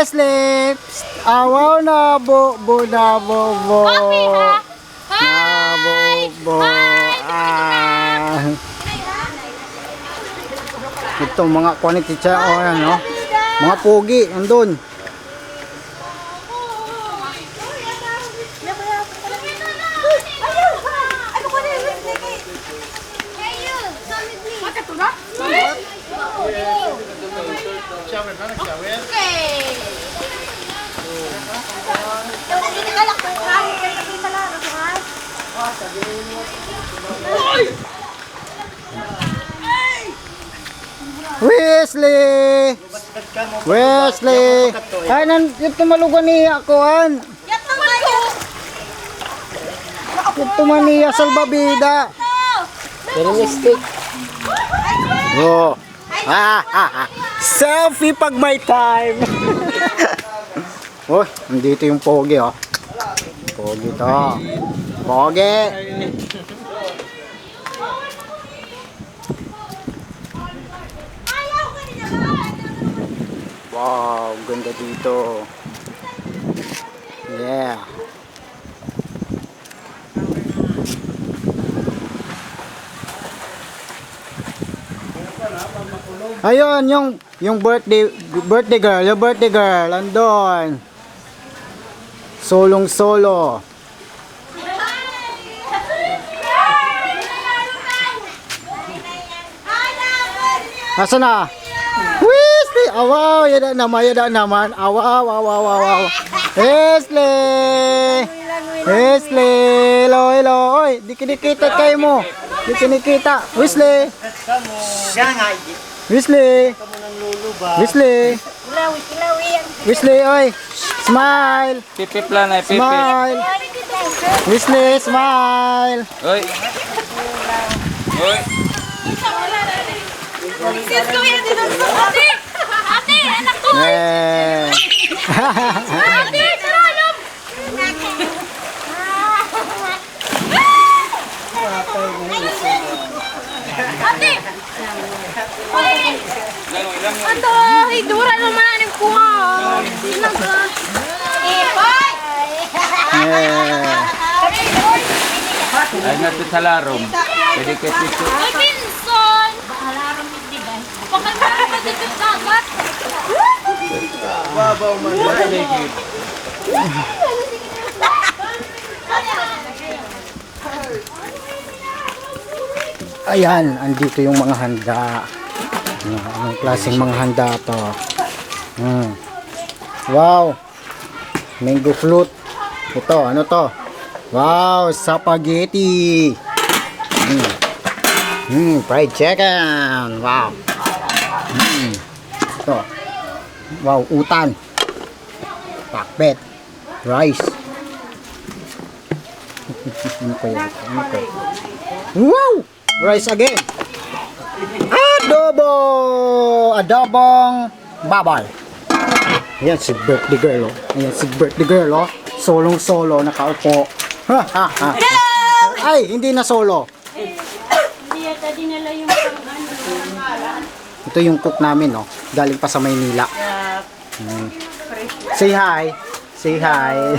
Wesley! Awaw na bo na bo. Coffee ha? Na bo. Ito mga quantity siya. O yan no. Mga pogi. Andun. Wesley! Wesley! Ay, yung tumalugan niya ako, an. Yung tumaniya salbabida. Pero mistake. Oh. Selfie pag may time. Oh, nandito yung pogi, oh. Pogi to. Pogi. Wow, ganda dito. Yeah. Ayun, yung birthday girl, andon. Solong solo. Asa na? Wesley! Awaw, yada naman. Awaw. Wesley! Hello. Oy, di kinikita kayo mo. Di kinikita. Wesley! Wesley, oy. Smile. Pipip lang ay pipip. Smile. Wesley, smile. Oy. Ate, anak ko! Yeah. Ate, saralom! Ate! Ato, hidura naman ang kuha. Yeah. Ay natin sa larom. Pwede ka tito. Ay, Pinson! Alarm hindi ba? Bakal mo na dito dagat. Babaw man. Ayan, andito yung mga handa. Anong klaseng mga handa to? Wow. Mango float. Ito, ano to? Wow, spaghetti. Fried chicken. Wow. Ito. Wow, utan. Pakbet. Rice. Ano kaya? Wow! Rice again. Adobong baboy. Ayan si birthday girl, oh. Solong-solo nakaupo. Hello! Ay, hindi na solo. Hindi yata dinala yung Ito yung cook namin, oh. Galing pa sa Maynila. Say hi. Say hi.